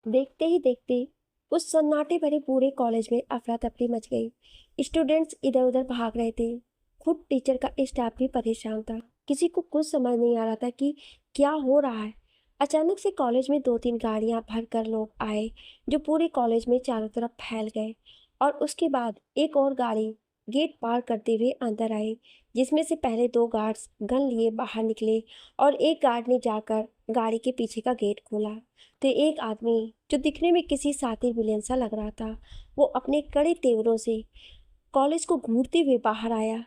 देखते ही देखते उस सन्नाटे भरे पूरे कॉलेज में अफरा तफरी मच गई। स्टूडेंट्स इधर उधर भाग रहे थे। खुद टीचर का स्टाफ भी परेशान था। किसी को कुछ समझ नहीं आ रहा था कि क्या हो रहा है। अचानक से कॉलेज में दो तीन गाड़ियां भरकर लोग आए जो पूरे कॉलेज में चारों तरफ फैल गए। और उसके बाद एक और गाड़ी गेट पार करते हुए अंदर आई, जिसमें से पहले दो गार्ड्स गन लिए बाहर निकले और एक गार्ड ने जाकर गाड़ी के पीछे का गेट खोला। तो एक आदमी जो दिखने में किसी सातिर विलेन सा लग रहा था, वो अपने कड़े तेवरों से कॉलेज को घूरते हुए बाहर आया,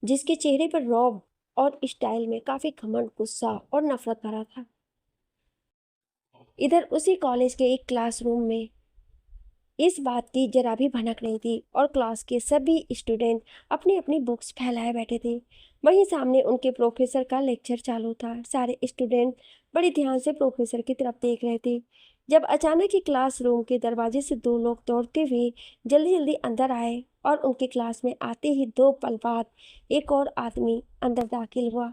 जिसके चेहरे पर रौब और स्टाइल में काफी घमंड, गुस्सा और नफरत भरा था। इधर उसी कॉलेज के एक क्लासरूम में इस बात की जरा भी भनक नहीं थी और क्लास के सभी स्टूडेंट अपनी अपनी बुक्स फैलाए बैठे थे। वहीं सामने उनके प्रोफेसर का लेक्चर चालू था। सारे स्टूडेंट बड़े ध्यान से प्रोफेसर की तरफ देख रहे थे। जब अचानक ही क्लासरूम के दरवाजे से दो लोग दौड़ते हुए जल्दी जल्दी अंदर आए और उनके क्लास में आते ही दो पल बाद एक और आदमी अंदर दाखिल हुआ,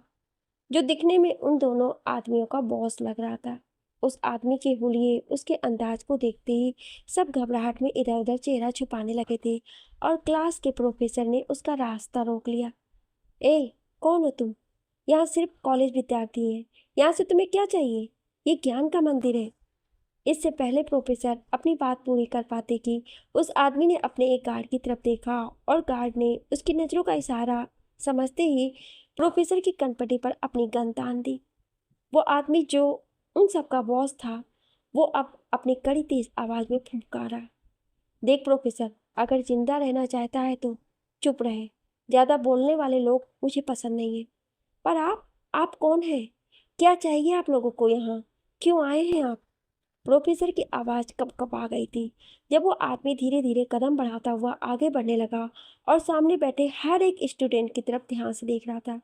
जो दिखने में उन दोनों आदमियों का बॉस लग रहा था। उस आदमी के हुलिये, उसके अंदाज को देखते ही सब घबराहट में इधर उधर चेहरा छुपाने लगे थे और क्लास के प्रोफेसर ने उसका रास्ता रोक लिया। ए, कौन हो तुम? यहाँ सिर्फ कॉलेज विद्यार्थी हैं। यहाँ से तुम्हें क्या चाहिए? ये ज्ञान का मंदिर है। इससे पहले प्रोफेसर अपनी बात पूरी कर पाते कि उस आदमी ने अपने एक गार्ड की तरफ देखा और गार्ड ने उसकी नजरों का इशारा समझते ही प्रोफेसर की कनपटी पर अपनी गन तान दी। वो आदमी जो उन सबका बॉस था, वो अब अपनी कड़ी तेज आवाज में फुंकारा, देख प्रोफेसर, अगर जिंदा रहना चाहता है तो चुप रहे। ज्यादा बोलने वाले लोग मुझे पसंद नहीं है। पर आप कौन हैं? क्या चाहिए आप लोगों को यहाँ? क्यों आए हैं आप? प्रोफेसर की आवाज कप आ गई थी जब वो आदमी धीरे धीरे कदम बढ़ाता हुआ आगे बढ़ने लगा और सामने बैठे हर एक स्टूडेंट की तरफ ध्यान से देख रहा था।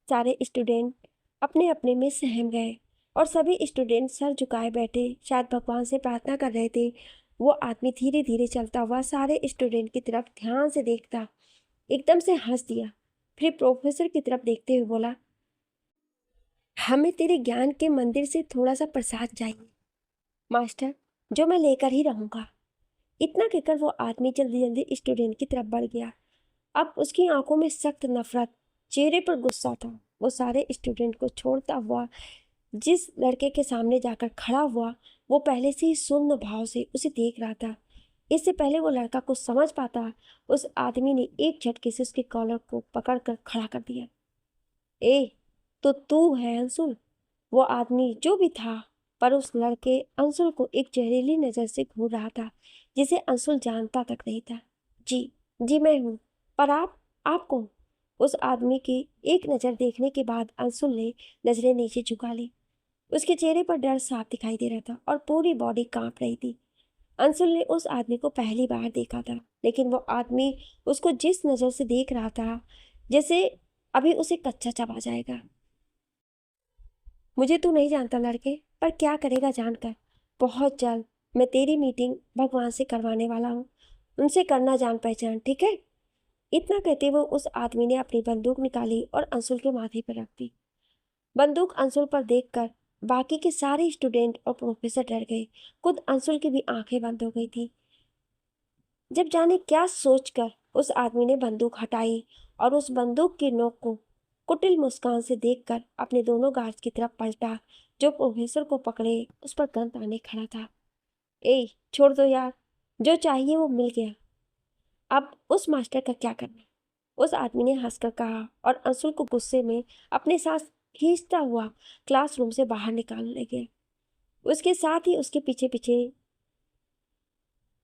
सारे स्टूडेंट अपने अपने में सहम गए और सभी स्टूडेंट सर झुकाए बैठे, शायद भगवान से प्रार्थना कर रहे थे। वो आदमी धीरे धीरे चलता हुआ सारे स्टूडेंट की तरफ ध्यान से देखता, एकदम से हंस दिया, फिर प्रोफेसर की तरफ देखते हुए बोला, हमें तेरे ज्ञान के मंदिर से थोड़ा सा प्रसाद चाहिए मास्टर, जो मैं लेकर ही रहूंगा। इतना कहकर वो आदमी जल्दी जल्दी स्टूडेंट की तरफ बढ़ गया। अब उसकी आंखों में सख्त नफरत, चेहरे पर गुस्सा था। वो सारे स्टूडेंट को छोड़ता हुआ जिस लड़के के सामने जाकर खड़ा हुआ, वो पहले से ही सुन्न भाव से उसे देख रहा था। इससे पहले वो लड़का कुछ समझ पाता, उस आदमी ने एक झटके से उसके कॉलर को पकड़कर खड़ा कर दिया। ए, तो तू है अंशुल? वो आदमी जो भी था, पर उस लड़के अंशुल को एक जहरीली नजर से घूर रहा था, जिसे अंशुल जानता तक नहीं था। जी, जी मैं हूँ। पर आप कौन? उस आदमी की एक नजर देखने के बाद अंशुल ने नजरें नीचे झुका ली। उसके चेहरे पर डर साफ दिखाई दे रहा था और पूरी बॉडी कांप रही थी। अंशुल ने उस आदमी को पहली बार देखा था, लेकिन वो आदमी उसको जिस नजर से देख रहा था, जैसे अभी उसे कच्चा चबा जाएगा। मुझे तू नहीं जानता लड़के, पर क्या करेगा जानकर। बहुत जल्द मैं तेरी मीटिंग भगवान से करवाने वाला हूँ। उनसे करना जान पहचान, ठीक है? इतना कहते हुए उस आदमी ने अपनी बंदूक निकाली और अंशुल के माथे पर रख दी। बंदूक अंशुल पर देखकर बाकी के सारे स्टूडेंट और प्रोफेसर डर गए। खुद अंशुल की भी आंखें बंद हो गई थी। जब जाने क्या सोचकर उस आदमी ने बंदूक हटाई और उस बंदूक की नोक को कुटिल मुस्कान से देखकर अपने दोनों गार्ड्स की तरफ पलटा, जो प्रोफेसर को पकड़े उस पर गन ताने खड़ा था। ए, छोड़ दो यार, जो चाहिए वो मिल गया। अब उस मास्टर का क्या करना? उस आदमी ने हंसकर कहा और अंशुल को गुस्से में अपने साथ खींचता हुआ क्लासरूम से बाहर निकालने गया। उसके साथ ही उसके पीछे पीछे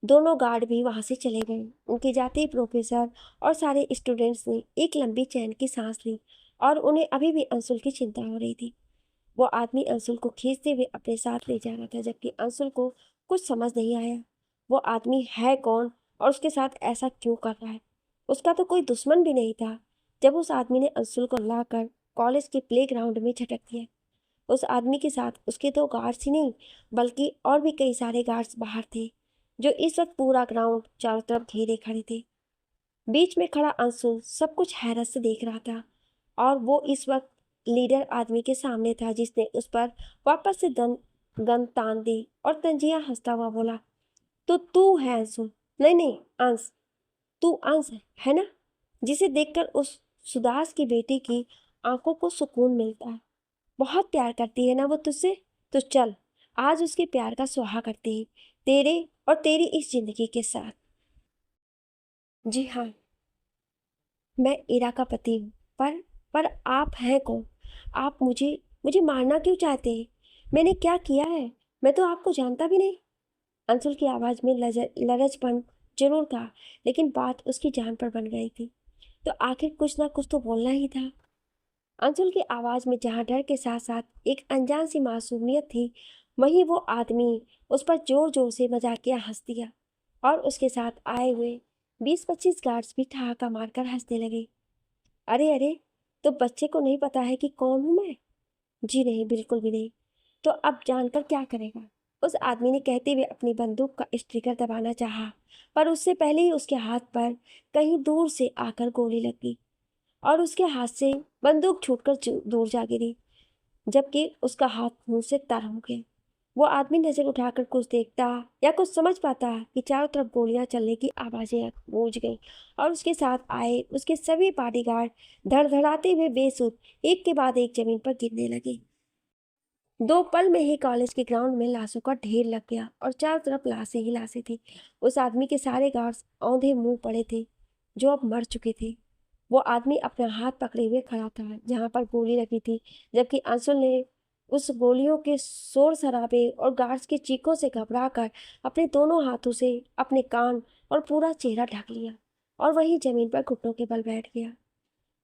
दोनों गार्ड भी वहां से चले गए। उनके जाते ही प्रोफेसर और सारे स्टूडेंट्स ने एक लंबी चैन की सांस ली और उन्हें अभी भी अंशुल की चिंता हो रही थी। वो आदमी अंशुल को खींचते हुए अपने साथ ले जा रहा था, जबकि अंशुल को कुछ समझ नहीं आया वो आदमी है कौन और उसके साथ ऐसा क्यों कर रहा है। उसका तो कोई दुश्मन भी नहीं था। जब उस आदमी ने अंशुल को लाकर कॉलेज के प्लेग्राउंड में झटक दिया, उस आदमी के साथ उसके तो गार्ड्स ही नहीं, बल्कि और भी कई सारे गार्ड्स बाहर थे, जो इस वक्त पूरा ग्राउंड चारों तरफ घेरे खड़े थे। बीच में खड़ा अंशुल सब कुछ हैरत से देख रहा था और वो इस वक्त लीडर आदमी के सामने था, जिसने उस पर वापस से गन तान दी और तंजिया हंसता हुआ बोला, तो तू है अंशु? नहीं नहीं अंश, तू अंश है ना, जिसे देखकर उस सुदास की बेटी की आंखों को सुकून मिलता है। बहुत प्यार करती है ना वो तुझसे। तो चल आज उसके प्यार का सुहा करते हैं, तेरे और तेरी इस जिंदगी के साथ। जी हाँ, मैं इरा का पति हूँ। पर आप हैं कौन? आप मुझे मुझे मारना क्यों चाहते हैं? मैंने क्या किया है? मैं तो आपको जानता भी नहीं। अंशुल की आवाज में लरजपन जरूर था, लेकिन बात उसकी जान पर बन गई थी। तो आखिर कुछ ना कुछ तो बोलना ही था। अंशुल की आवाज में जहाँ डर के साथ साथ एक अनजान सी मासूमियत थी, वहीं वो आदमी उस पर जोर जोर से मजाकिया हंस दिया और उसके साथ आए हुए 20-25 गार्ड्स भी ठहाका मारकर हंसने लगे। अरे अरे, तो बच्चे को नहीं पता है कि कौन हूं मैं? जी नहीं, बिल्कुल भी नहीं। तो अब जानकर क्या करेगा? उस आदमी ने कहते हुए अपनी बंदूक का स्ट्रिकर दबाना चाहा, पर उससे पहले ही उसके हाथ पर कहीं दूर से आकर गोली लगी और उसके हाथ से बंदूक छूटकर दूर जा गिरी, जबकि उसका हाथ मुंह से तर हो गया। वो आदमी नजर उठाकर कुछ देखता या कुछ समझ पाता कि चारों तरफ गोलियां चलने की आवाजें गूंज गईं और उसके साथ आए उसके सभी बॉडीगार्ड धड़धड़ाते हुए बेसुध एक के बाद एक जमीन पर गिरने लगे। 2 पल में ही कॉलेज के ग्राउंड में लाशों का ढेर लग गया और चारों तरफ लाशें ही लाशें थी। उस आदमी के सारे गार्ड्स औंधे मुंह पड़े थे, जो अब मर चुके थे। वो आदमी अपना हाथ पकड़े हुए खड़ा था जहां पर गोली लगी थी, जबकि अंशुल ने उस गोलियों के शोर शराबे और गार्ड्स की चीखों से घबराकर अपने दोनों हाथों से अपने कान और पूरा चेहरा ढक लिया और वहीं जमीन पर घुटनों के बल बैठ गया।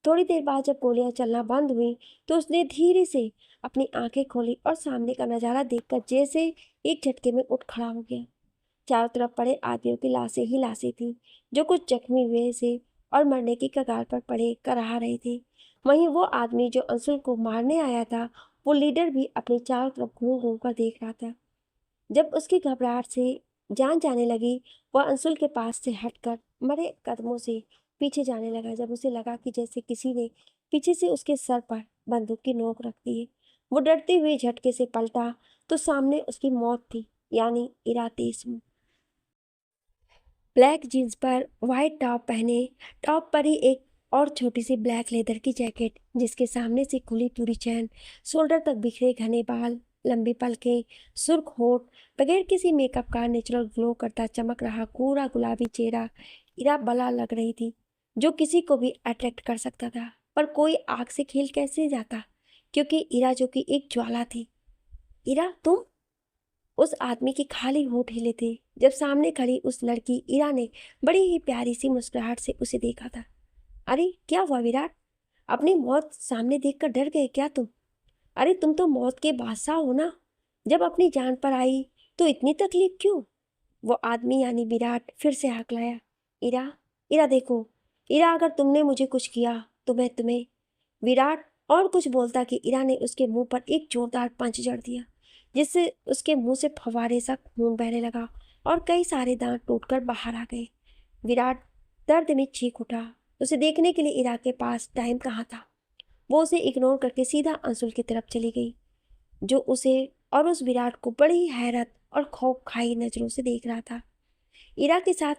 थोड़ी देर बाद जब गोलियां चलना बंद हुई तो उसने धीरे से अपनी आंखें खोली और सामने का नजारा देखकर जैसे एक झटके में उठ खड़ा हो गया। चारों तरफ पड़े आदमियों की लाशें ही लाशें थीं, जो कुछ जख्मी हुए से और मरने की कगार पर पड़े कराह रहे थे। वहीं वो आदमी जो अंशुल को मारने आया था, वो लीडर भी अपनी चारों तरफ घूम घूम कर देख रहा था। जब उसकी घबराहट से जान जाने लगी, वह अंशुल के पास से हटकर मरे कदमों से पीछे जाने लगा। जब उसे लगा कि जैसे किसी ने पीछे से उसके सर पर बंदूक की नोक रख दी है, वो डरते हुए झटके से पलटा तो सामने उसकी मौत थी, यानी इरा देशमुख। ब्लैक जीन्स पर वाइट टॉप पहने, टॉप पर ही एक और छोटी सी ब्लैक लेदर की जैकेट, जिसके सामने से खुली पूरी चैन, शोल्डर तक बिखरे घने बाल, लंबी पलकें, सुर्ख होठ, बगैर किसी मेकअप का नेचुरल ग्लो करता चमक रहा पूरा गुलाबी चेहरा इरा बला लग रही थी, जो किसी को भी अट्रैक्ट कर सकता था। पर कोई आग से खेल कैसे जाता, क्योंकि इरा जो कि एक ज्वाला थी। इरा तुम? उस आदमी के खाली होठ हिले थे जब सामने खड़ी उस लड़की इरा ने बड़ी ही प्यारी सी मुस्कुराहट से उसे देखा था। अरे क्या हुआ विराट? अपनी मौत सामने देखकर डर गए क्या तुम? अरे तुम तो मौत के बादशाह हो ना। जब अपनी जान पर आई तो इतनी तकलीफ क्यों? वो आदमी यानी विराट फिर से हाकलाया। इरा, इरा देखो, इरा अगर तुमने मुझे कुछ किया तो मैं तुम्हें। विराट और कुछ बोलता कि इरा ने उसके मुंह पर एक जोरदार पंच जड़ दिया, जिससे उसके मुंह से फवारे सा खून बहने लगा और कई सारे दांत टूटकर बाहर आ गए। विराट दर्द में चीख उठा। उसे देखने के लिए इरा के पास टाइम कहाँ था। वो उसे इग्नोर करके सीधा अंशुल की तरफ चली गई, जो उसे और उस विराट को बड़ी हैरत और खौफ खाई नजरों से देख रहा था। इरा के साथ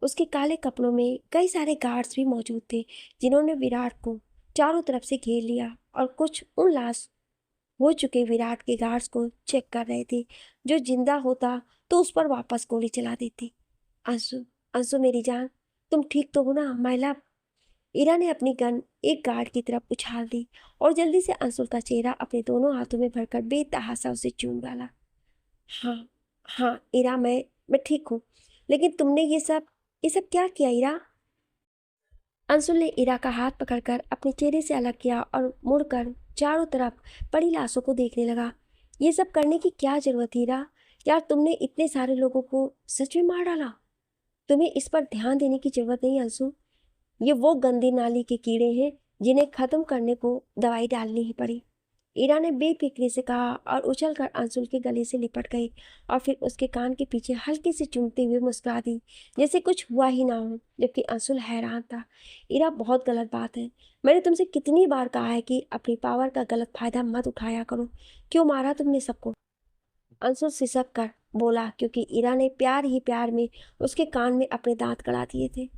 उसके काले कपड़ों में कई सारे गार्ड्स भी मौजूद थे, जिन्होंने विराट को चारों तरफ से घेर लिया और कुछ उन लाश हो चुके विराट के गार्ड्स को चेक कर रहे थे। जो जिंदा होता तो उस पर वापस गोली चला देती। अंशु, अंशु मेरी जान, तुम ठीक तो हो ना माय लव? इरा ने अपनी गन एक गार्ड की तरफ उछाल दी और जल्दी से अंशुल का चेहरा अपने दोनों हाथों में भरकर बेतहासा उसे चूम डाला। हाँ, हाँ इरा, मैं ठीक हूँ। लेकिन तुमने ये सब क्या किया इरा? अंशुल ने इरा का हाथ पकड़कर अपने चेहरे से अलग किया और मुड़कर चारों तरफ पड़ी लाशों को देखने लगा। ये सब करने की क्या जरूरत थी इरा? यार तुमने इतने सारे लोगों को सच में मार डाला। तुम्हें इस पर ध्यान देने की जरूरत नहीं अंशु। ये वो गंदी नाली के कीड़े हैं जिन्हें खत्म करने को दवाई डालनी ही पड़ी। ईरा ने बेफिक्री से कहा और उछलकर अंशुल के गले से लिपट गई और फिर उसके कान के पीछे हल्के से चूमते हुए मुस्कुरा दी, जैसे कुछ हुआ ही ना हो। जबकि अंशुल हैरान था। ईरा, बहुत गलत बात है। मैंने तुमसे कितनी बार कहा है कि अपनी पावर का गलत फायदा मत उठाया करो। क्यों मारा तुमने सबको? अंशुल सिसक कर बोला, क्योंकि इरा ने प्यार ही प्यार में उसके कान में अपने दांत गड़ा दिए थे।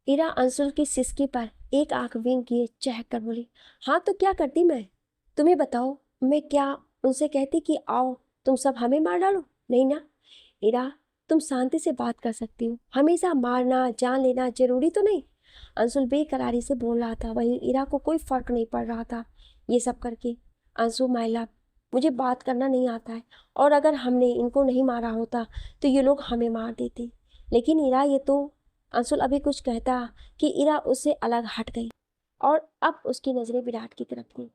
इरा अंशुल की सिसकी पर एक आंख विंग किए चहक कर बोली, हाँ तो क्या करती मैं? तुम्हें बताओ, मैं क्या उनसे कहती कि आओ तुम सब हमें मार डालो? नहीं ना इरा, तुम शांति से बात कर सकती हो, हमेशा मारना जान लेना जरूरी तो नहीं। अंशुल बेकरारी से बोल रहा था, वहीं इरा को कोई फर्क नहीं पड़ रहा था ये सब करके। अंशु माय लव, मुझे बात करना नहीं आता है, और अगर हमने इनको नहीं मारा होता तो ये लोग हमें मार देते। लेकिन इरा ये तो, अंशुल अभी कुछ कहता कि इरा उससे अलग हट गई और अब उसकी नजरें विराट की तरफ थी।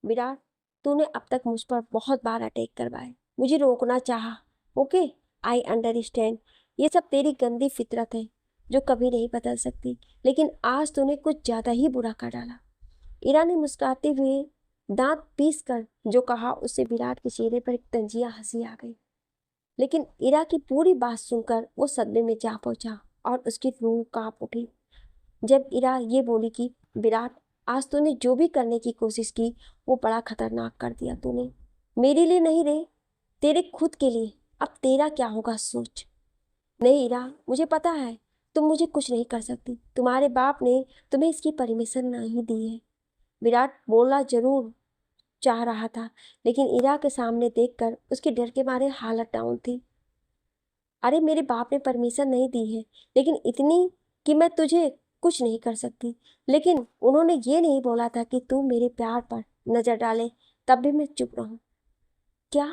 विराट, तूने अब तक मुझ पर बहुत बार अटैक करवाए, मुझे रोकना चाहा, ओके, आई अंडरस्टैंड। ये सब तेरी गंदी फितरत है जो कभी नहीं बदल सकती, लेकिन आज तूने कुछ ज्यादा ही बुरा कर डाला। इरा ने मुस्कुराते हुए दांत पीस कर जो कहा, उससे विराट के चेहरे पर एक तंजिया हंसी आ गई। लेकिन इरा की पूरी बात सुनकर वो सदमे में जा पहुंचा और उसकी रूह कांप उठी जब इरा ये बोली कि विराट, आज तूने जो भी करने की कोशिश की वो बड़ा खतरनाक कर दिया तूने। मेरे लिए नहीं रे, तेरे खुद के लिए। अब तेरा क्या होगा सोच। नहीं इरा, मुझे पता है तुम मुझे कुछ नहीं कर सकती, तुम्हारे बाप ने तुम्हें इसकी परमिशन नहीं दी है। विराट बोलना जरूर चाह रहा था, लेकिन इरा के सामने देखकर उसके डर के मारे हालत डाउन थी। अरे मेरे बाप ने परमिशन नहीं दी है, लेकिन इतनी कि मैं तुझे कुछ नहीं कर सकती। लेकिन उन्होंने ये नहीं बोला था कि तू मेरे प्यार पर नजर डाले, तब भी मैं चुप रहूं। क्या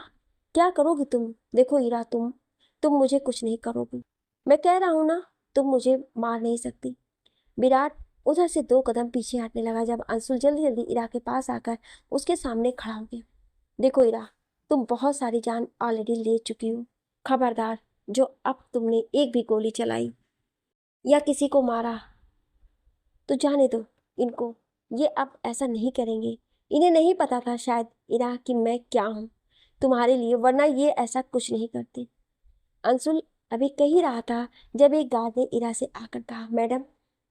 क्या करोगी तुम? देखो इरा, तुम मुझे कुछ नहीं करोगी, मैं कह रहा हूं ना, तुम मुझे मार नहीं सकती। विराट उधर से 2 कदम पीछे हटने लगा जब अंशुल जल्दी जल्दी इरा के पास आकर उसके सामने खड़ा हो गया। देखो इरा, तुम बहुत सारी जान ऑलरेडी ले चुकी हो, खबरदार जो अब तुमने एक भी गोली चलाई या किसी को मारा तो जाने दो इनको, ये अब ऐसा नहीं करेंगे। इन्हें नहीं पता था शायद इरा कि मैं क्या हूँ तुम्हारे लिए, वरना ये ऐसा कुछ नहीं करते। अंशुल अभी कह ही रहा था जब एक गार्ड ने इरा से आकर कहा, मैडम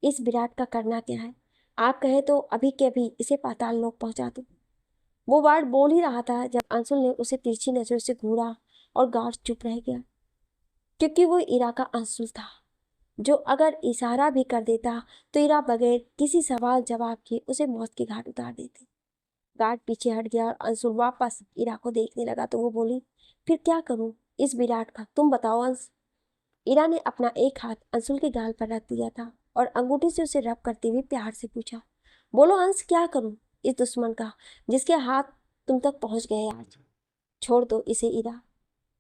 इस विराट का करना क्या है? आप कहें तो अभी के अभी इसे पाताल लोक पहुंचा दो। वो वार्ड बोल ही रहा था जब अंशुल ने उसे तिरछी नजर से घूरा और गार्ड चुप रह गया, क्योंकि वो इरा का अंशुल था जो अगर इशारा भी कर देता तो इरा बगैर किसी सवाल जवाब के उसे मौत के घाट उतार देती। गार्ड पीछे हट गया और अंशुल वापस इरा को देखने लगा तो वो बोली, फिर क्या करूं इस विराट का, तुम बताओ अंश। इरा ने अपना एक हाथ अंशुल के गाल पर रख दिया था और अंगूठे से उसे रब करते हुए प्यार से पूछा, बोलो अंश, क्या करूं इस दुश्मन का जिसके हाथ तुम तक पहुंच गए आज? छोड़ दो इसे इरा,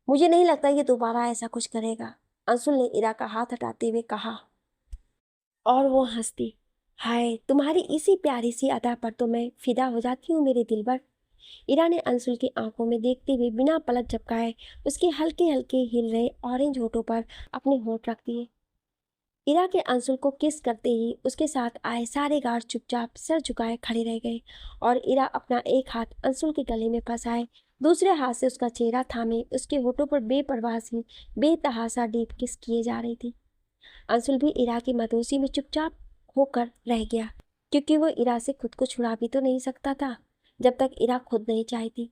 मुझे नहीं लगता ये दोबारा ऐसा कुछ करेगा। अंशुल ने इरा का हाथ हटाते हुए कहा और वो हंसती, हाय तुम्हारी इसी प्यारी सी अदा पर तो मैं फिदा हो जाती हूँ मेरे दिलबर। इरा ने अंशुल की आंखों में देखते हुए बिना पलक झपकाए उसके हल्के हल्के हिल रहे ऑरेंज होठों पर अपने होठ रख दिए। इरा के अंशुल को किस करते ही उसके साथ आए सारे गार्ड चुपचाप सर झुकाए खड़े रह गए और इरा अपना एक हाथ अंशुल के गले में फंसाए दूसरे हाथ से उसका चेहरा थामे उसके होठों पर बेपरवाह सी बेतहासा डीप किस किए जा रही थी। अंशुल भी इरा की मदोसी में चुपचाप होकर रह गया, क्योंकि वो इरा से खुद को छुड़ा भी तो नहीं सकता था जब तक इरा खुद नहीं चाहती।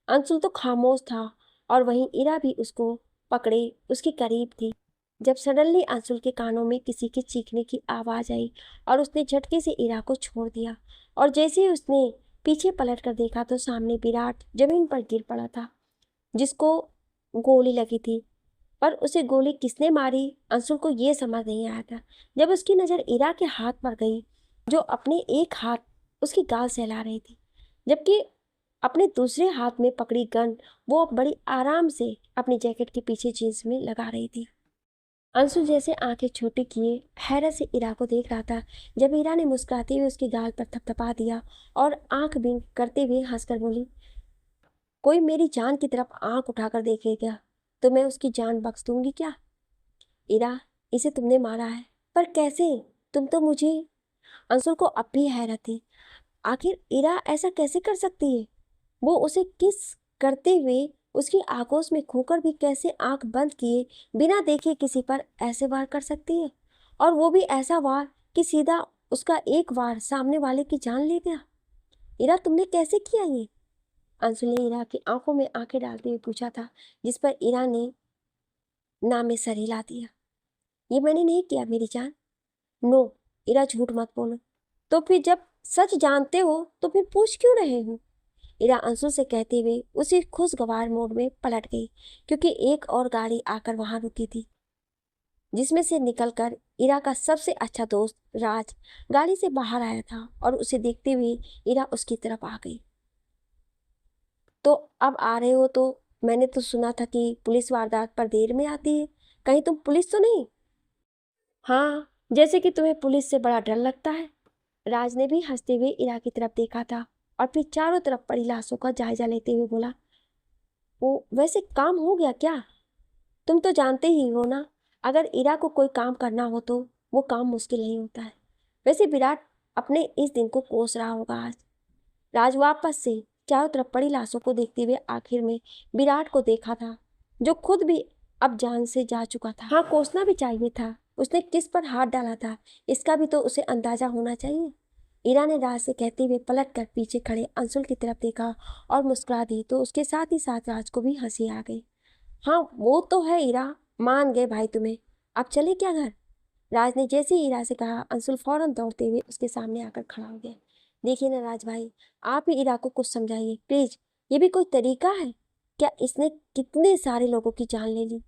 अंशुल तो खामोश था और वहीं इरा भी उसको पकड़े उसके करीब थी जब सडनली अंशुल के कानों में किसी के चीखने की आवाज आई और उसने झटके से इरा को छोड़ दिया। और जैसे ही उसने पीछे पलट कर देखा तो सामने विराट जमीन पर गिर पड़ा था जिसको गोली लगी थी, पर उसे गोली किसने मारी अंशुल को ये समझ नहीं आया था जब उसकी नज़र इरा के हाथ पर गई जो अपने एक हाथ उसकी गाल सहला रही थी, जबकि अपने दूसरे हाथ में पकड़ी गन वो बड़ी आराम से अपनी जैकेट के पीछे जींस में लगा रही थी। अंशु जैसे आंखें छोटी किए हैरत से इरा को देख रहा था जब इरा ने मुस्कुराते हुए उसके गाल पर थपथपा दिया और आंख बिंग करते हुए हंसकर बोली, कोई मेरी जान की तरफ आंख उठाकर देखेगा तो मैं उसकी जान बख्श दूंगी क्या? इरा, इसे तुमने मारा है, पर कैसे? तुम तो मुझे। अंशुल को अब भी हैरत थी, आखिर इरा ऐसा कैसे कर सकती है? वो उसे किस करते हुए उसकी आगोश में खोकर भी कैसे आंख बंद किए बिना देखे किसी पर ऐसे वार कर सकती है, और वो भी ऐसा वार कि सीधा उसका एक वार सामने वाले की जान ले गया। इरा, तुमने कैसे किया ये? अंशु ने इरा की आंखों में आंखें डालते हुए पूछा था, जिस पर इरा ने ना में सर हिला दिया। ये मैंने नहीं किया मेरी जान। नो, इरा झूठ मत बोलो। तो फिर जब सच जानते हो तो फिर पूछ क्यों रहे हो? इरा अंशु से कहते हुए उसी खुशगवार मोड में पलट गई, क्योंकि एक और गाड़ी आकर वहां रुकी थी, जिसमें से निकलकर इरा का सबसे अच्छा दोस्त राज गाड़ी से बाहर आया था और उसे देखते हुए इरा उसकी तरफ आ गई। तो अब आ रहे हो? तो मैंने तो सुना था कि पुलिस वारदात पर देर में आती है, कहीं तुम पुलिस तो नहीं? हाँ, जैसे कि तुम्हें पुलिस से बड़ा डर लगता है। राज ने भी हंसते हुए इरा की तरफ देखा था और फिर चारों तरफ पड़ी लाशों का जायजा लेते हुए बोला, वो वैसे काम हो गया क्या? तुम तो जानते ही हो ना, अगर इरा को कोई काम करना हो तो वो काम मुश्किल नहीं होता है। वैसे विराट अपने इस दिन को कोस रहा होगा आज। राज वापस से चारों तरफ पड़ी लाशों को देखते हुए आखिर में विराट को देखा था, जो खुद भी अब जान से जा चुका था। हाँ, कोसना भी चाहिए था। उसने किस पर हाथ डाला था, इसका भी तो उसे अंदाजा होना चाहिए। इरा ने राज से कहते हुए पलट कर पीछे खड़े अंशुल की तरफ देखा और मुस्कुरा दी, तो उसके साथ ही साथ राज को भी हंसी आ गई। हाँ, वो तो है इरा, मान गए भाई तुम्हें। अब चले क्या घर? राज ने जैसे ही इरा से कहा, अंशुल फौरन दौड़ते हुए उसके सामने आकर खड़ा हो गया। देखिए ना राज भाई, आप ही इरा को कुछ समझाइए प्लीज। ये भी कोई तरीका है क्या? इसने कितने सारे लोगों की जान ले ली।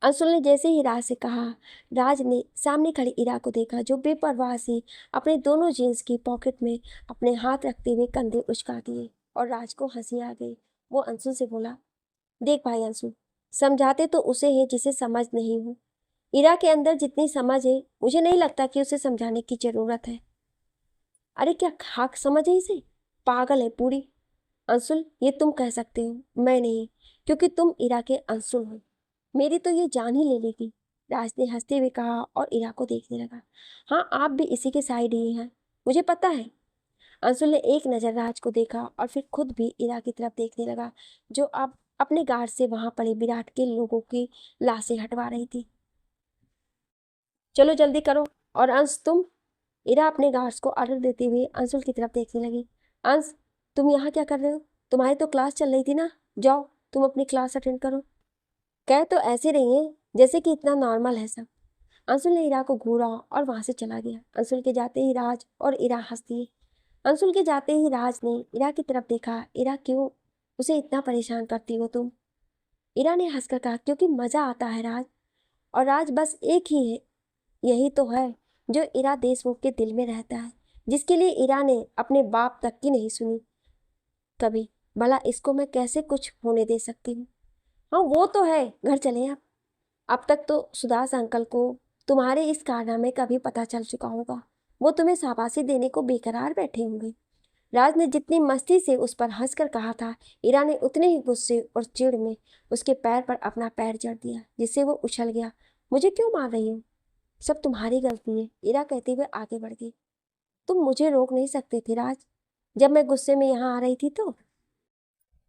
अंशुल ने जैसे ही राज से कहा, राज ने सामने खड़ी इरा को देखा, जो बेपरवाह से अपने दोनों जींस की पॉकेट में अपने हाथ रखते हुए कंधे उचका दिए, और राज को हंसी आ गई। वो अंशुल से बोला, देख भाई अंशुल, समझाते तो उसे है जिसे समझ नहीं हो। इरा के अंदर जितनी समझ है, मुझे नहीं लगता कि उसे समझाने की जरूरत है। अरे क्या खाक समझ है इसे? पागल है पूरी। अंशुल, ये तुम कह सकते हो, मैं नहीं, क्योंकि तुम इरा के अंशुल हो। मेरी तो ये जान ही ले लेगी। राज ने हंसते हुए कहा और इरा को देखने लगा। हाँ, आप भी इसी के साइड ही हैं, मुझे पता है। अंशुल ने एक नजर राज को देखा और फिर खुद भी इरा की तरफ देखने लगा, जो अब अपने गार्ड से वहां पड़े विराट के लोगों की लाशें हटवा रही थी। चलो जल्दी करो। और अंश तुम? इरा अपने गार्ड्स को ऑर्डर देते हुए अंशुल की तरफ देखने लगी। अंश, तुम यहाँ क्या कर रहे हो? तुम्हारी तो क्लास चल रही थी ना, जाओ तुम अपनी क्लास अटेंड करो। कह तो ऐसे रही है जैसे कि इतना नॉर्मल है सब। अंशुल ने इरा को घूरा और वहां से चला गया। अंशुल के जाते ही राज और इरा हंसती है। अंशुल के जाते ही राज ने इरा की तरफ देखा। इरा, क्यों उसे इतना परेशान करती हो तुम? इरा ने हंसकर कहा, क्योंकि मजा आता है राज। और राज बस एक ही है, यही तो है जो इरा देशमुख के दिल में रहता है, जिसके लिए इरा ने अपने बाप तक की नहीं सुनी कभी। भला इसको मैं कैसे कुछ होने दे सकती हूँ? हाँ वो तो है, घर चले अब तक तो सुदास अंकल को तुम्हारे इस कारनामे का भी पता चल चुका होगा। वो तुम्हें शाबाशी देने को बेकरार बैठे होंगे। राज ने जितनी मस्ती से उस पर हंसकर कहा था, इरा ने उतने ही गुस्से और चिढ़ में उसके पैर पर अपना पैर जड़ दिया, जिससे वो उछल गया। मुझे क्यों मार रही हो? सब तुम्हारी गलती है, इरा कहते हुए आगे बढ़ गई। तुम मुझे रोक नहीं सकते थे राज, जब मैं गुस्से में यहाँ आ रही थी तो।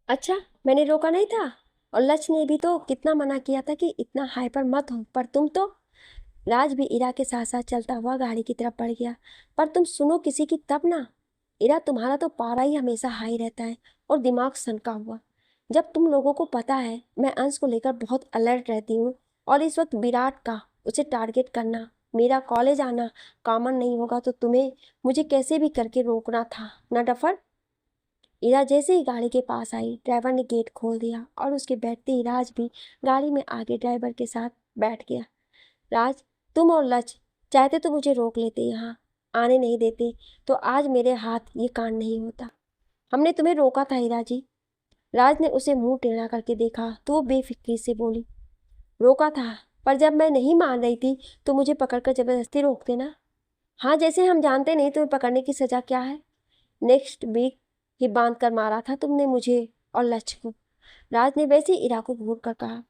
अच्छा, मैंने रोका नहीं था? और लक्ष्य ने भी तो कितना मना किया था कि इतना हाइपर मत हो, पर तुम तो। राज भी इरा के साथ साथ चलता हुआ गाड़ी की तरफ बढ़ गया। पर तुम सुनो किसी की तब ना। इरा, तुम्हारा तो पारा ही हमेशा हाई रहता है और दिमाग सनका हुआ। जब तुम लोगों को पता है मैं अंश को लेकर बहुत अलर्ट रहती हूँ, और इस वक्त विराट का उसे टारगेट करना, मेरा कॉलेज आना कॉमन नहीं होगा, तो तुम्हें मुझे कैसे भी करके रोकना था ना डफर। इरा जैसे ही गाड़ी के पास आई, ड्राइवर ने गेट खोल दिया और उसके बैठते ही राज भी गाड़ी में आगे ड्राइवर के साथ बैठ गया। राज, तुम और लच चाहते तो मुझे रोक लेते, यहाँ आने नहीं देते, तो आज मेरे हाथ ये कांड नहीं होता। हमने तुम्हें रोका था हीरा जी। राज ने उसे मुंह टेढ़ा करके देखा तो वो बेफिक्री से बोली, रोका था, पर जब मैं नहीं मान रही थी तो मुझे पकड़कर जबरदस्ती रोकते ना। हाँ, जैसे हम जानते नहीं तुम्हें पकड़ने की सजा क्या है। नेक्स्ट वीक ही बांध कर मारा था तुमने मुझे और लक्ष्य को। राज ने वैसे ही इरा को घूर कर कहा,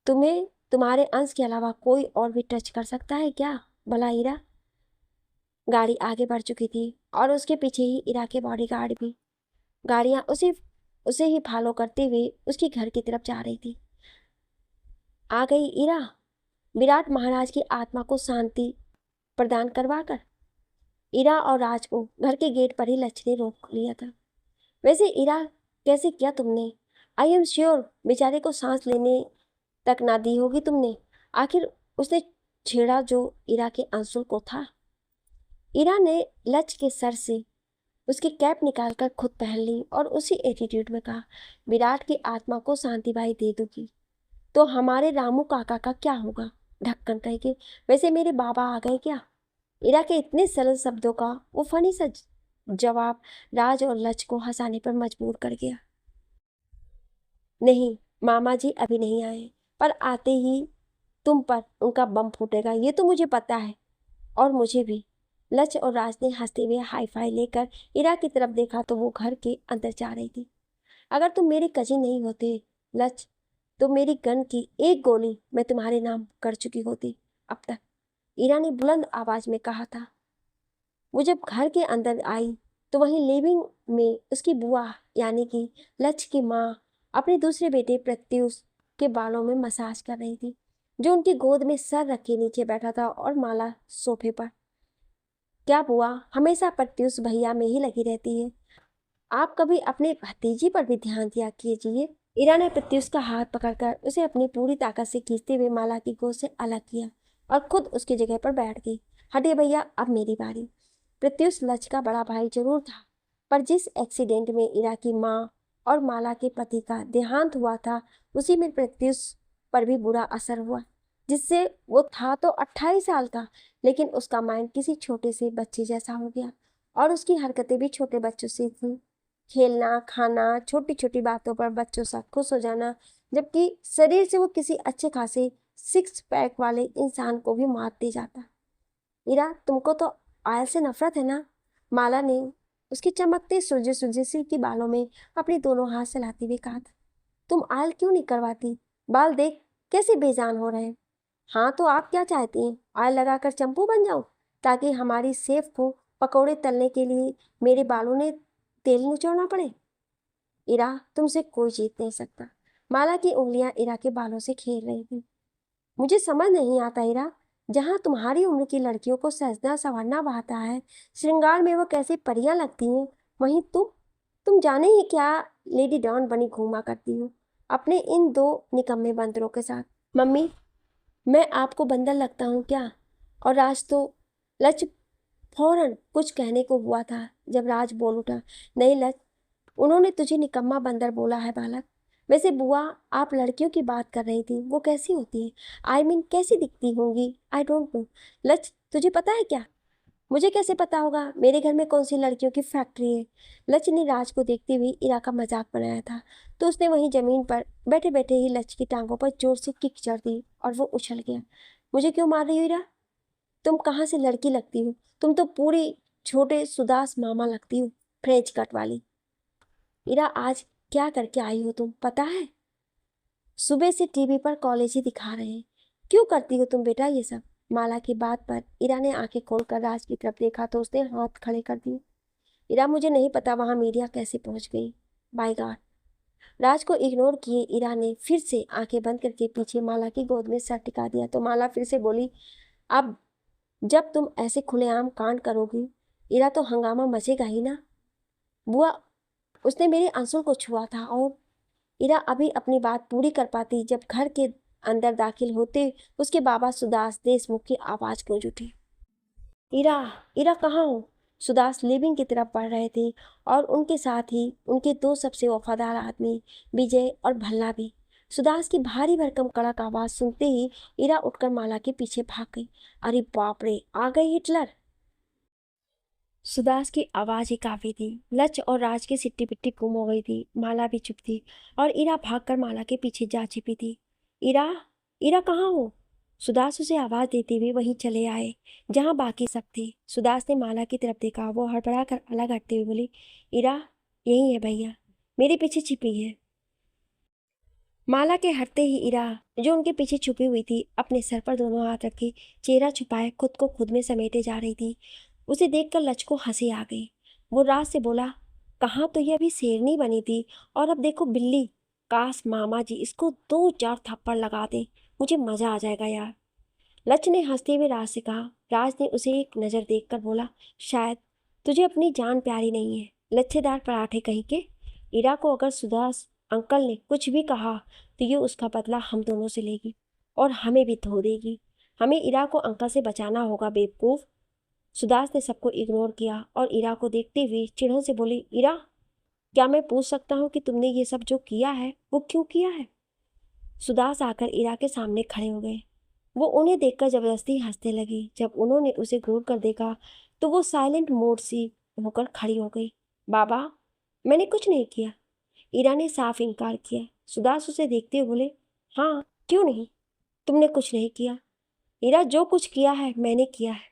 तुम्हें तुम्हारे अंश के अलावा कोई और भी टच कर सकता है क्या भला इरा? गाड़ी आगे बढ़ चुकी थी और उसके पीछे ही इरा के बॉडीगार्ड भी। गाड़ियां उसे ही फॉलो करते हुए उसके घर की तरफ जा रही थी। आ गई इरा, विराट महाराज की आत्मा को शांति प्रदान करवा कर। इरा और राज को घर के गेट पर ही लक्ष्य ने रोक लिया था। वैसे इरा, कैसे किया तुमने? आई एम श्योर बेचारे को सांस लेने तक ना दी होगी तुमने। आखिर उसने छेड़ा जो इरा के आंसू को था। इरा ने लच के सर से उसकी कैप निकालकर खुद पहन ली और उसी एटीट्यूड में कहा, विराट की आत्मा को शांति बाई दे दूंगी तो हमारे रामू काका का क्या होगा? ढक्कन कहेगी। वैसे मेरे बाबा आ गए क्या? इरा के इतने सरल शब्दों का वो फनी सा जवाब राज और लच को हंसाने पर मजबूर कर गया। नहीं, मामा जी अभी नहीं आए, पर आते ही तुम पर उनका बम फूटेगा, ये तो मुझे पता है। और मुझे भी। लच और राज ने हंसते हुए हाई फाई लेकर इरा की तरफ देखा तो वो घर के अंदर जा रही थी। अगर तुम मेरे कजिन नहीं होते लच, तो मेरी गन की एक गोली मैं तुम्हारे नाम कर चुकी होती अब तक, इरा ने बुलंद आवाज में कहा था। वो जब घर के अंदर आई तो वहीं लिविंग में उसकी बुआ यानी कि लच की माँ अपने दूसरे बेटे प्रत्युष के बालों में मसाज कर रही थी, जो उनकी गोद में सर रखे नीचे बैठा था और माला सोफे पर। क्या बुआ हमेशा प्रत्युष भैया में ही लगी रहती है? आप कभी अपने भतीजी पर भी ध्यान दिया कीजिए। इरा ने प्रत्युष का हाथ पकड़कर उसे अपनी पूरी ताकत से खींचते हुए माला की गोद से अलग किया और खुद उसकी जगह पर बैठ गई। हटिए भैया, अब मेरी बारी। प्रत्युष लच का बड़ा भाई जरूर था, पर जिस एक्सीडेंट में इरा की माँ और माला के पति का देहांत हुआ था, उसी में प्रत्युष पर भी बुरा असर हुआ, जिससे वो था तो 28 साल का, लेकिन उसका माइंड किसी छोटे से बच्चे जैसा हो गया और उसकी हरकतें भी छोटे बच्चों से थी। खेलना, खाना, छोटी छोटी बातों पर बच्चों सा खुश हो जाना, जबकि शरीर से वो किसी अच्छे खासे 6 पैक वाले इंसान को भी मात दे जाता। इरा, तुमको तो आयल से नफरत है ना? माला ने उसके चमकते सुलझे सुलझे सिल्की बालों में अपने दोनों हाथ चलाते हुए कहा था। तुम आयल क्यों नहीं करवाती? बाल देख कैसे बेजान हो रहे हैं। हाँ तो आप क्या चाहती हैं? आयल लगाकर चंपू बन जाऊं, ताकि हमारी सेफ को पकौड़े तलने के लिए मेरे बालों ने तेल निचोड़ना पड़े? इरा, तुमसे कोई जीत नहीं सकता। माला की उंगलियां इरा के बालों से खेल रही थी। मुझे समझ नहीं आता इरा, जहाँ तुम्हारी उम्र की लड़कियों को सजना संवरना बहाता है, श्रृंगार में वो कैसे परियां लगती हैं, वहीं तुम जाने ही क्या लेडी डॉन बनी घूमा करती हो अपने इन दो निकम्मे बंदरों के साथ। मम्मी, मैं आपको बंदर लगता हूँ क्या? और राज तो लच फौरन कुछ कहने को हुआ था जब राज बोल उठा, नहीं लच, उन्होंने तुझे निकम्मा बंदर बोला है बालक। वैसे बुआ, आप लड़कियों की बात कर रही थी, वो कैसी होती है? आई मीन कैसी दिखती होंगी? I don't know. लच, तुझे पता है क्या? मुझे कैसे पता होगा? मेरे घर में कौन सी लड़कियों की फैक्ट्री है? लच ने राज को देखते हुए इरा का मजाक बनाया था, तो उसने वहीं जमीन पर बैठे बैठे ही लच की टांगों पर जोर से किक चढ़ दी और वो उछल गया। मुझे क्यों मार रही हो इरा? तुम कहाँ से लड़की लगती हो? तुम तो पूरी छोटे सुदास मामा लगती हो, फ्रेंच कट वाली। इरा, आज क्या करके आई हो तुम, पता है? सुबह से टीवी पर कॉलेज ही दिखा रहे हैं। क्यों करती हो तुम बेटा ये सब? माला की बात पर इरा ने आंखें खोलकर राज की तरफ देखा तो उसने हाथ खड़े कर दिए। इरा, मुझे नहीं पता वहां मीडिया कैसे पहुंच गई। Bye God. राज को इग्नोर किए इरा ने फिर से आंखें बंद करके पीछे माला की गोद में सर टिका दिया तो माला फिर से बोली, अब जब तुम ऐसे खुलेआम कांड करोगी इरा, तो हंगामा मचेगा ही ना। बुआ, उसने मेरे आंसू को छुआ था। और इरा अभी अपनी बात पूरी कर पाती जब घर के अंदर दाखिल होते उसके बाबा सुदास देशमुख की आवाज गूंज उठी। इरा, इरा कहाँ हो? सुदास लिविंग की तरफ बढ़ रहे थे और उनके साथ ही उनके दो सबसे वफादार आदमी विजय और भल्ला भी। सुदास की भारी भरकम कड़क आवाज सुनते ही इरा उठकर माला के पीछे भाग गई। अरे बाप रे, आ गए हिटलर! सुदास की आवाज ही काफी थी। लच और राज की सिट्टी पिट्टी गुम हो गई थी। माला भी चुप थी और इरा भागकर माला के पीछे जा छिपी थी। इरा, इरा कहाँ हो? सुदास उसे आवाज देते हुए वहीं चले आए जहां बाकी सब थे। सुदास ने माला की तरफ देखा। वो हड़बड़ा कर अलग हटते हुए बोली, इरा, यही है भैया, मेरे पीछे छिपी है। माला के हटते ही इरा, जो उनके पीछे छुपी हुई थी, अपने सर पर दोनों हाथ रखे चेहरा छुपाए खुद को खुद में समेटे जा रही थी। उसे देखकर लच को हंसी आ गई। वो राज से बोला, कहाँ तो ये अभी शेरनी बनी थी और अब देखो बिल्ली। काश मामा जी इसको 2-4 थप्पड़ लगा दे, मुझे मजा आ जाएगा यार। लच ने हंसते हुए राज से कहा। राज ने उसे एक नज़र देखकर बोला, शायद तुझे अपनी जान प्यारी नहीं है। लच्छेदार पराठे कहीं के। इरा को अगर सुदास अंकल ने कुछ भी कहा तो ये उसका बदला हम दोनों से लेगी और हमें भी धो देगी। हमें इरा को अंकल से बचाना होगा बेवकूफ़। सुदास ने सबको इग्नोर किया और इरा को देखते हुए चिढ़न से बोली, इरा, क्या मैं पूछ सकता हूँ कि तुमने ये सब जो किया है वो क्यों किया है? सुदास आकर इरा के सामने खड़े हो गए। वो उन्हें देखकर जबरदस्ती हंसने लगी। जब उन्होंने उसे घूर कर देखा तो वो साइलेंट मोड सी होकर खड़ी हो गई। बाबा, मैंने कुछ नहीं किया। इरा ने साफ इनकार किया। सुदास उसे देखते हुए बोले, हाँ, क्यों नहीं, तुमने कुछ नहीं किया। इरा, जो कुछ किया है मैंने किया है।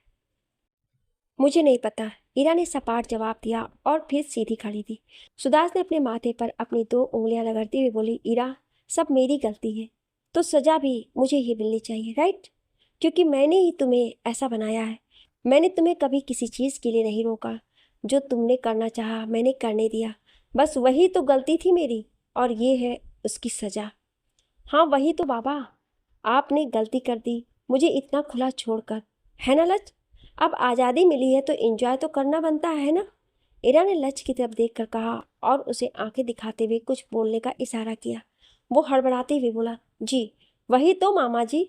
मुझे नहीं पता, इरा ने सपाट जवाब दिया और फिर सीधी खड़ी थी। सुदास ने अपने माथे पर अपनी 2 उंगलियां रगड़ती हुई बोली, इरा, सब मेरी गलती है तो सजा भी मुझे ही मिलनी चाहिए, राइट? क्योंकि मैंने ही तुम्हें ऐसा बनाया है। मैंने तुम्हें कभी किसी चीज़ के लिए नहीं रोका। जो तुमने करना चाहा मैंने करने दिया। बस वही तो गलती थी मेरी और ये है उसकी सज़ा। हाँ वही तो बाबा, आपने गलती कर दी मुझे इतना खुला छोड़कर, है ना लच? अब आज़ादी मिली है तो एंजॉय तो करना बनता है ना? इरा ने लच की तरफ देखकर कहा और उसे आंखें दिखाते हुए कुछ बोलने का इशारा किया। वो हड़बड़ाते हुए बोला, जी वही तो मामा जी।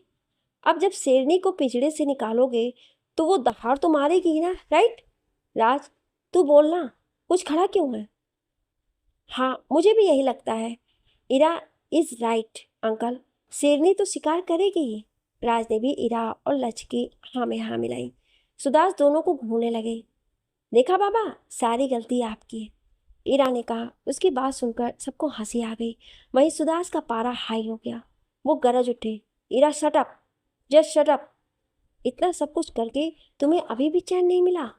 अब जब शेरनी को पिंजड़े से निकालोगे तो वो दहाड़ तो मारेगी ही ना, राइट? राज, तू बोलना, कुछ खड़ा क्यों है? हाँ मुझे भी यही लगता है। इरा इज राइट अंकल, शेरनी तो शिकार करेगी ही। राज ने भी इरा और लच की हाँ में हाँ मिलाई। सुदास दोनों को घूरने लगे। देखा बाबा, सारी गलती आपकी है, इरा ने कहा। उसकी बात सुनकर सबको हंसी आ गई। वहीं सुदास का पारा हाई हो गया। वो गरज उठे, Ira shut up, just shut up. इतना सब कुछ करके तुम्हें अभी भी चैन नहीं मिला?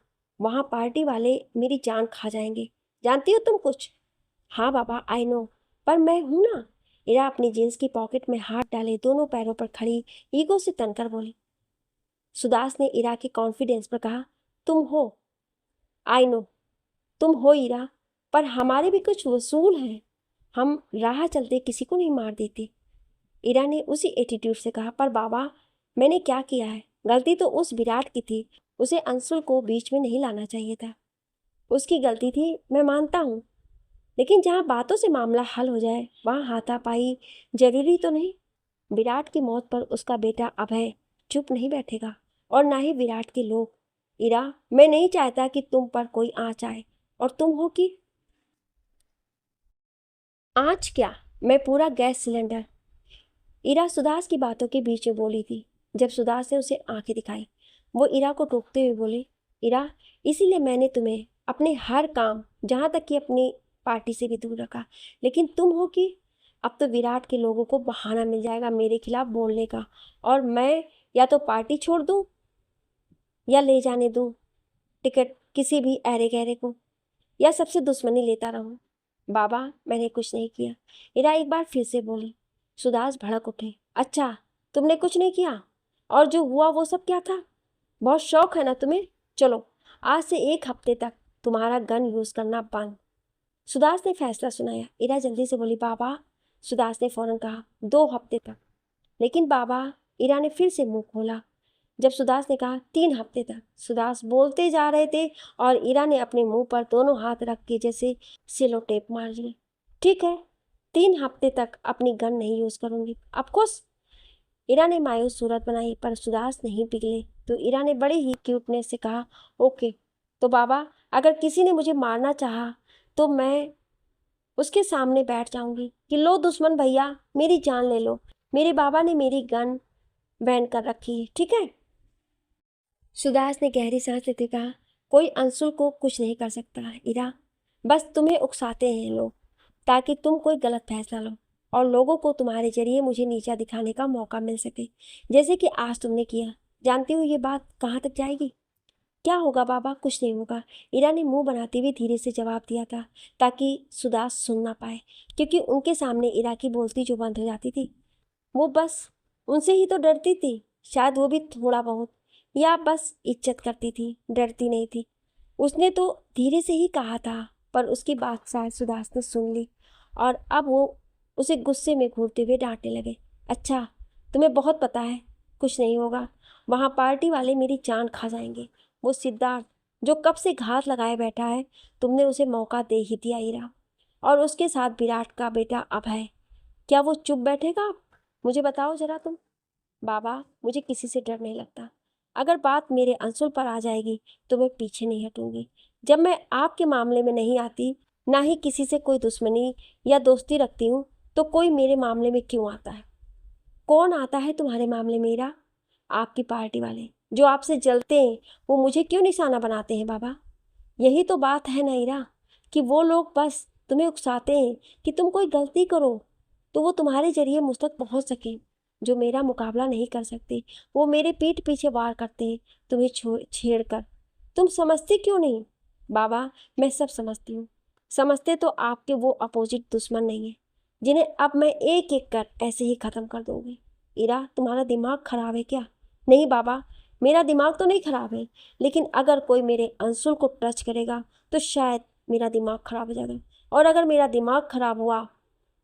वहाँ पार्टी वाले मेरी जान खा जाएंगे, जानती हो तुम कुछ? हाँ बाबा आई नो, पर मैं हूं ना। इरा अपनी जींस की पॉकेट में हाथ डाले दोनों पैरों पर खड़ी ईगो से तनकर बोली। सुदास ने इरा के कॉन्फिडेंस पर कहा, तुम हो, आई नो तुम हो इरा, पर हमारे भी कुछ वसूल हैं। हम राह चलते किसी को नहीं मार देते। इरा ने उसी एटीट्यूड से कहा, पर बाबा मैंने क्या किया है? गलती तो उस विराट की थी, उसे अंशुल को बीच में नहीं लाना चाहिए था। उसकी गलती थी, मैं मानता हूँ, लेकिन जहाँ बातों से मामला हल हो जाए वहाँ हाथापाई जरूरी तो नहीं। विराट की मौत पर उसका बेटा अभय चुप नहीं बैठेगा और ना ही विराट के लोग। इरा, मैं नहीं चाहता कि तुम पर कोई आँच आए और तुम हो कि आँच क्या, मैं पूरा गैस सिलेंडर। इरा सुदास की बातों के बीच में बोली थी। जब सुदास ने उसे आंखें दिखाई वो इरा को टोकते हुए बोले, इरा, इसीलिए मैंने तुम्हें अपने हर काम, जहाँ तक कि अपनी पार्टी से भी दूर रखा। लेकिन तुम हो कि अब तो विराट के लोगों को बहाना मिल जाएगा मेरे खिलाफ बोलने का, और मैं या तो पार्टी छोड़ दूँ या ले जाने दूँ टिकट किसी भी ऐरे गहरे को, या सबसे दुश्मनी लेता रहूं। बाबा मैंने कुछ नहीं किया, इरा एक बार फिर से बोली। सुदास भड़क उठे, अच्छा तुमने कुछ नहीं किया? और जो हुआ वो सब क्या था? बहुत शौक है ना तुम्हें? चलो आज से 1 हफ्ते तक तुम्हारा गन यूज करना बंद। सुदास ने फैसला सुनाया। इरा जल्दी से बोली, बाबा। सुदास ने फौरन कहा, 2 हफ्ते तक। लेकिन बाबा, इरा ने फिर से मुंह खोला। जब सुदास ने कहा 3 हफ्ते तक, सुदास बोलते जा रहे थे और इरा ने अपने मुंह पर दोनों हाथ रख के जैसे सेलो टेप मार लिए। ठीक है, 3 हफ्ते तक अपनी गन नहीं यूज करूंगी, अब खुश? इरा ने मायूस सूरत बनाई, पर सुदास नहीं पिघले तो इरा ने बड़े ही क्यूटनेस से कहा, ओके, तो बाबा अगर किसी ने मुझे मारना चाहा तो मैं उसके सामने बैठ जाऊंगी कि लो दुश्मन भैया मेरी जान ले लो, मेरे बाबा ने मेरी गन बैन कर रखी है, ठीक है? सुदास ने गहरी सांस लेते कहा, कोई अंशुल को कुछ नहीं कर सकता इरा, बस तुम्हें उकसाते हैं लोग ताकि तुम कोई गलत फैसला लो और लोगों को तुम्हारे जरिए मुझे नीचा दिखाने का मौका मिल सके, जैसे कि आज तुमने किया। जानती हो ये बात कहाँ तक जाएगी? क्या होगा बाबा, कुछ नहीं होगा, इरा ने मुंह बनाते हुए धीरे से जवाब दिया था ताकि सुदास सुन ना पाए, क्योंकि उनके सामने इरा की बोलती जो बंद हो जाती थी। वो बस उनसे ही तो डरती थी, शायद वो भी थोड़ा बहुत, या बस इज्जत करती थी, डरती नहीं थी। उसने तो धीरे से ही कहा था, पर उसकी बात शायद सुदास ने सुन ली और अब वो उसे गुस्से में घूरते हुए डांटने लगे। अच्छा, तुम्हें बहुत पता है कुछ नहीं होगा, वहाँ पार्टी वाले मेरी जान खा जाएंगे। वो सिद्धार्थ जो कब से घात लगाए बैठा है, तुमने उसे मौका दे ही दिया ईरा। और उसके साथ विराट का बेटा अभय, क्या वो चुप बैठेगा? मुझे बताओ जरा तुम। बाबा, मुझे किसी से डर नहीं लगता। अगर बात मेरे अंशुल पर आ जाएगी तो मैं पीछे नहीं हटूंगी। जब मैं आपके मामले में नहीं आती, ना ही किसी से कोई दुश्मनी या दोस्ती रखती हूँ, तो कोई मेरे मामले में क्यों आता है? कौन आता है तुम्हारे मामले में ईरा? आपकी पार्टी वाले जो आपसे जलते हैं, वो मुझे क्यों निशाना बनाते हैं बाबा? यही तो बात है ना ईरा, कि वो लोग बस तुम्हें उकसाते हैं कि तुम कोई गलती करो तो वो तुम्हारे जरिए मुझ तक पहुंच सके। जो मेरा मुकाबला नहीं कर सकते, वो मेरे पीठ पीछे वार करते हैं, तुम्हें छेड़ कर। तुम समझते क्यों नहीं? बाबा, मैं सब समझती हूँ। समझते तो आपके वो अपोजिट दुश्मन नहीं है, जिन्हें अब मैं एक एक कर ऐसे ही खत्म कर दूंगी। ईरा, तुम्हारा दिमाग खराब है क्या? नहीं बाबा, मेरा दिमाग तो नहीं खराब है, लेकिन अगर कोई मेरे अंशुल को टच करेगा तो शायद मेरा दिमाग खराब हो जाएगा। और अगर मेरा दिमाग खराब हुआ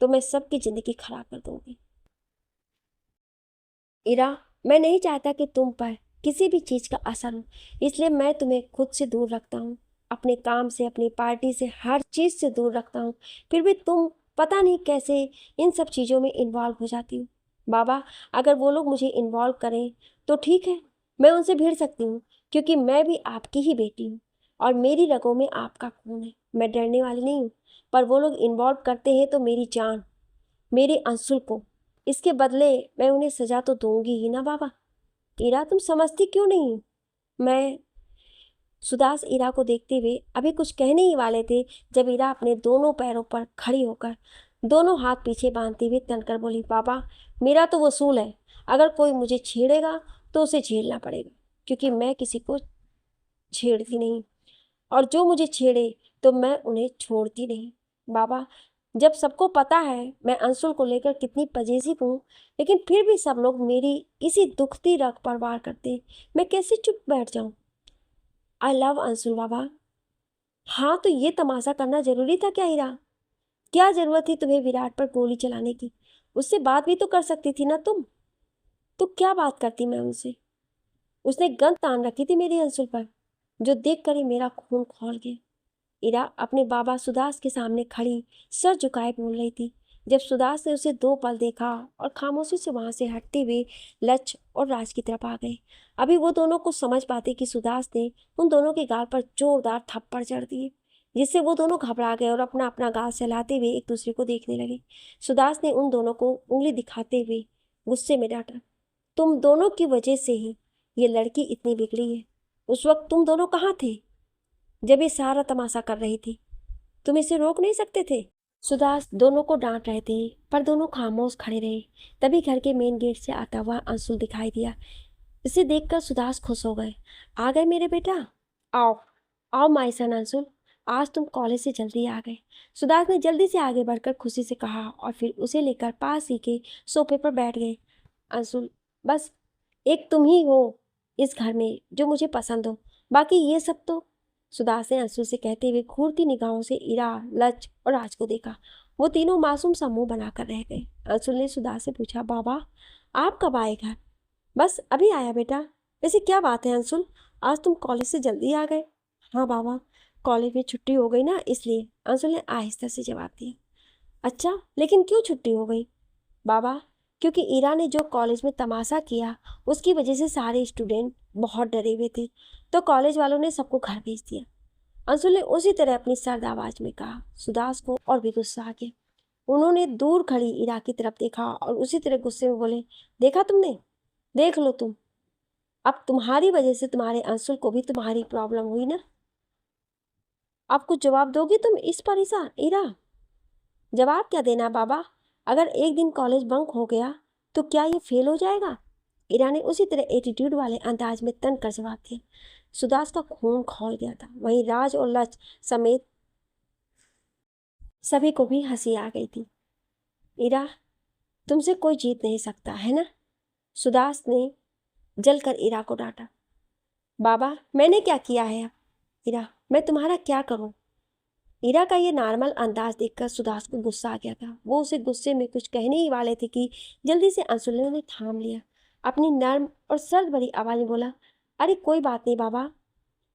तो मैं सबकी जिंदगी खराब कर दूंगी। ईरा, मैं नहीं चाहता कि तुम पर किसी भी चीज का असर हो, इसलिए मैं तुम्हें खुद से दूर रखता हूँ। अपने काम से, अपनी पार्टी से, हर चीज से दूर रखता हूँ। फिर भी तुम पता नहीं कैसे इन सब चीजों में इन्वॉल्व हो जाती हो। बाबा, अगर वो लोग मुझे इन्वॉल्व करें तो ठीक है, मैं उनसे भिड़ सकती हूँ, क्योंकि मैं भी आपकी ही बेटी हूँ और मेरी रगों में आपका खून है। मैं डरने वाली नहीं हूँ। पर वो लोग इन्वॉल्व करते हैं तो मेरी जान, मेरे अंशुल को, इसके बदले मैं उन्हें सजा तो दूंगी ही ना बाबा। ईरा, तुम समझती क्यों नहीं? मैं सुदास ईरा को देखते हुए अभी कुछ कहने ही वाले थे, जब ईरा अपने दोनों पैरों पर खड़ी होकर दोनों हाथ पीछे बांधते हुए तनकर बोली, बाबा, मेरा तो वसूल है। अगर कोई मुझे छेड़ेगा तो उसे झेलना पड़ेगा, क्योंकि मैं किसी को छेड़ती नहीं, और जो मुझे छेड़े तो मैं उन्हें छोड़ती नहीं। बाबा, जब सबको पता है मैं अंशुल को लेकर कितनी पजेसिव हूँ, लेकिन फिर भी सब लोग मेरी इसी दुखती रग पर वार करते हैं, मैं कैसे चुप बैठ जाऊं? आई लव अंशुल बाबा। हाँ, तो ये तमाशा करना जरूरी था क्या हीरा? क्या जरूरत थी तुम्हें विराट पर गोली चलाने की? उससे बात भी तो कर सकती थी ना तुम। तो क्या बात करती मैं उनसे? उसने गन तान रखी थी मेरी अंशुल पर, जो देख कर ही मेरा खून खौल गया। इरा अपने बाबा सुदास के सामने खड़ी सर झुकाए बोल रही थी। जब सुदास ने उसे 2 पल देखा और खामोशी से वहां से हटते हुए लच और राज की तरफ आ गए। अभी वो दोनों कुछ समझ पाते कि सुदास ने उन दोनों के गाल पर जोरदार थप्पड़ जड़ दिए, जिससे वो दोनों घबरा गए और अपना अपना गाल सहलाते हुए एक दूसरे को देखने लगे। सुदास ने उन दोनों को उंगली दिखाते हुए गुस्से में डांटा, तुम दोनों की वजह से ही ये लड़की इतनी बिगड़ी है। उस वक्त तुम दोनों कहाँ थे जब ये सारा तमाशा कर रही थी? तुम इसे रोक नहीं सकते थे? सुदास दोनों को डांट रहे थे, पर दोनों खामोश खड़े रहे। तभी घर के मेन गेट से आता हुआ अंशुल दिखाई दिया। इसे देखकर सुदास खुश हो गए। आ गए मेरे बेटा, आओ आओ माय सन अंशुल, आज तुम कॉलेज से जल्दी आ गए। सुदास ने जल्दी से आगे बढ़कर खुशी से कहा और फिर उसे लेकर पास ही के सोफे पर बैठ गए। अंशुल, बस एक तुम ही हो इस घर में जो मुझे पसंद हो, बाकी ये सब तो। सुदास ने अंशुल से कहते हुए घूरती निगाहों से इरा, लच और राज को देखा। वो तीनों मासूम सा मुंह बनाकर रह गए। अंशुल ने सुदास से पूछा, बाबा, आप कब आए घर? बस अभी आया बेटा। वैसे क्या बात है अंशुल, आज तुम कॉलेज से जल्दी आ गए? हाँ बाबा, कॉलेज में छुट्टी हो गई ना, इसलिए, अंशुल ने आहिस्ता से जवाब दिया। अच्छा, लेकिन क्यों छुट्टी हो गई? बाबा, क्योंकि ईरा ने जो कॉलेज में तमाशा किया, उसकी वजह से सारे स्टूडेंट बहुत डरे हुए थे, तो कॉलेज वालों ने सबको घर भेज दिया। अंशुल ने उसी तरह अपनी सर्द आवाज में कहा। सुदास को और भी गुस्सा आ गया। उन्होंने दूर खड़ी ईरा की तरफ देखा और उसी तरह गुस्से में बोले, देखा तुमने, देख लो तुम, अब तुम्हारी वजह से तुम्हारे अंशुल को भी तुम्हारी प्रॉब्लम हुई ना। अब कुछ जवाब दोगी तुम इस पर ईरा? जवाब क्या देना बाबा? अगर एक दिन कॉलेज बंक हो गया तो क्या ये फेल हो जाएगा? ईरा ने उसी तरह एटीट्यूड वाले अंदाज में तन कर जवाब दिया। सुदास का खून खौल गया था। वहीं राज और लच समेत सभी को भी हंसी आ गई थी। ईरा, तुमसे कोई जीत नहीं सकता है ना? सुदास ने जलकर ईरा को डांटा। बाबा, मैंने क्या किया है? ईरा, मैं तुम्हारा क्या करूं? ईरा का ये नॉर्मल अंदाज देखकर सुदास को गुस्सा आ गया था। वो उसे गुस्से में कुछ कहने ही वाले थे कि जल्दी से अंशुल ने उन्हें थाम लिया। अपनी नर्म और सर्द भरी आवाज में बोला, अरे कोई बात नहीं बाबा,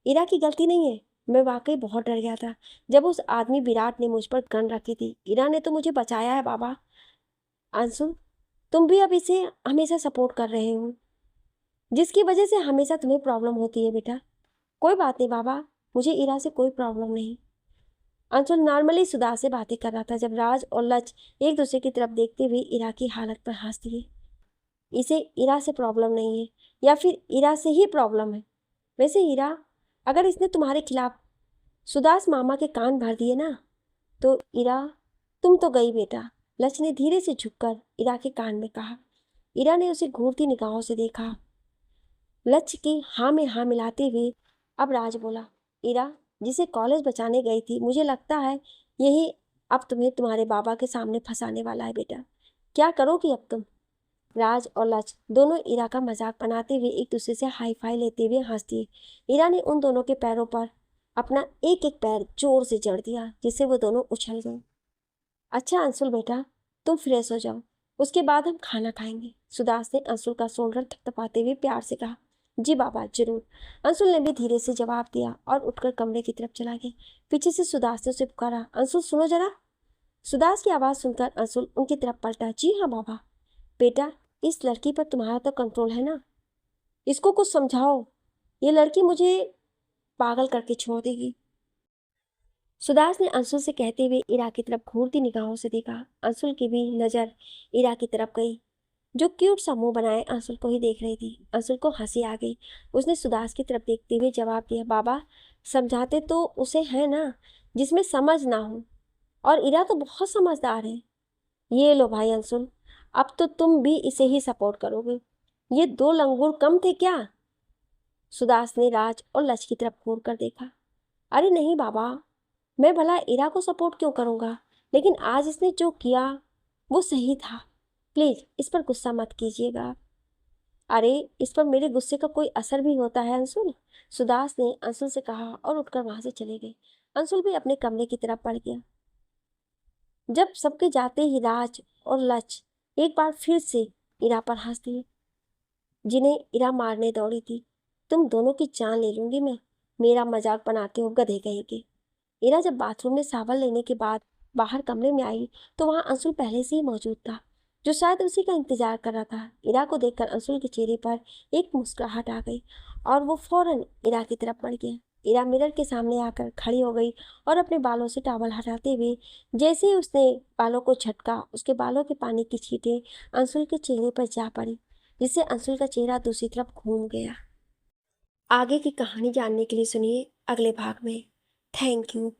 इरा की गलती नहीं है, मैं वाकई बहुत डर गया था जब उस आदमी विराट ने मुझ पर गन रखी थी। इरा ने तो मुझे बचाया है बाबा। अंशु, तुम भी अब इसे हमेशा सपोर्ट कर रहे हो, जिसकी वजह से हमेशा तुम्हें प्रॉब्लम होती है बेटा। कोई बात नहीं बाबा, मुझे इरा से कोई प्रॉब्लम नहीं। अंशुल नॉर्मली सुधा से बातें कर रहा था जब राज और लच एक दूसरे की तरफ देखते हुए इरा की हालत पर हंस दिए। इसे इरा से प्रॉब्लम नहीं है, या फिर इरा से ही प्रॉब्लम है। वैसे इरा, अगर इसने तुम्हारे खिलाफ सुदास मामा के कान भर दिए ना, तो इरा तुम तो गई बेटा। लच ने धीरे से झुककर इरा के कान में कहा। इरा ने उसे घूरती निगाहों से देखा। लच की हाँ में हाँ मिलाते हुए अब राज बोला, इरा, जिसे कॉलेज बचाने गई थी, मुझे लगता है यही अब तुम्हें तुम्हारे बाबा के सामने फंसाने वाला है बेटा। क्या करोगी अब तुम? राज और लच दोनों इरा का मजाक बनाते हुए एक दूसरे से हाई फाई लेते हुए हंस दिए। इरा ने उन दोनों के पैरों पर अपना एक एक पैर जोर से जड़ दिया, जिससे वो दोनों उछल गए। अच्छा अंशुल बेटा, तुम फ्रेश हो जाओ, उसके बाद हम खाना खाएंगे। सुदास ने अंशुल का शोल्डर थपथपाते हुए प्यार से कहा। जी बाबा, जरूर। अंशुल ने भी धीरे से जवाब दिया और उठकर कमरे की तरफ चला गया। पीछे से सुदास ने उसे पुकारा, अंशुल सुनो जरा। सुदास की आवाज़ सुनकर अंशुल उनकी तरफ पलटा। जी हाँ बाबा। बेटा, इस लड़की पर तुम्हारा तो कंट्रोल है ना, इसको कुछ समझाओ, ये लड़की मुझे पागल करके छोड़ देगी। सुदास ने अंशुल से कहते हुए इरा की तरफ घूरती निगाहों से देखा। अंशुल की भी नजर इरा की तरफ गई, जो क्यूट सा मुंह बनाए अंशुल को ही देख रही थी। अंशुल को हंसी आ गई। उसने सुदास की तरफ देखते हुए जवाब दिया, बाबा समझाते तो उसे है ना, जिसमें समझ ना हो, और इरा तो बहुत समझदार है। ये लो भाई अंशुल, अब तो तुम भी इसे ही सपोर्ट करोगे। ये दो लंगूर कम थे क्या? सुदास ने राज और लच की तरफ घूर कर देखा। अरे नहीं बाबा, मैं भला इरा को सपोर्ट क्यों करूँगा, लेकिन आज इसने जो किया वो सही था। प्लीज इस पर गुस्सा मत कीजिएगा। अरे, इस पर मेरे गुस्से का कोई असर भी होता है अंशुल? सुदास ने अंशुल से कहा और उठकर वहां से चले गए। अंशुल भी अपने कमरे की तरफ बढ़ गया। जब सबके जाते ही राज और लच एक बार फिर से इरा पर हंस दिए, जिन्हें इरा मारने दौड़ी थी। तुम दोनों की जान ले लूंगी मैं, मेरा मजाक बनाते हो गधे कहीं के। इरा जब बाथरूम में सावन लेने के बाद बाहर कमरे में आई तो वहां अंशुल पहले से ही मौजूद था, जो शायद उसी का इंतजार कर रहा था। इरा को देखकर अंशुल के चेहरे पर एक मुस्कुराहट आ गई और वो फौरन इरा की तरफ बढ़ गया। इरा मिरर के सामने आकर खड़ी हो गई और अपने बालों से टॉवल हटाते हुए जैसे ही उसने बालों को झटका, उसके बालों के पानी की छींटें अंशुल के चेहरे पर जा पड़ी, जिससे अंशुल का चेहरा दूसरी तरफ घूम गया। आगे की कहानी जानने के लिए सुनिए अगले भाग में। Thank you.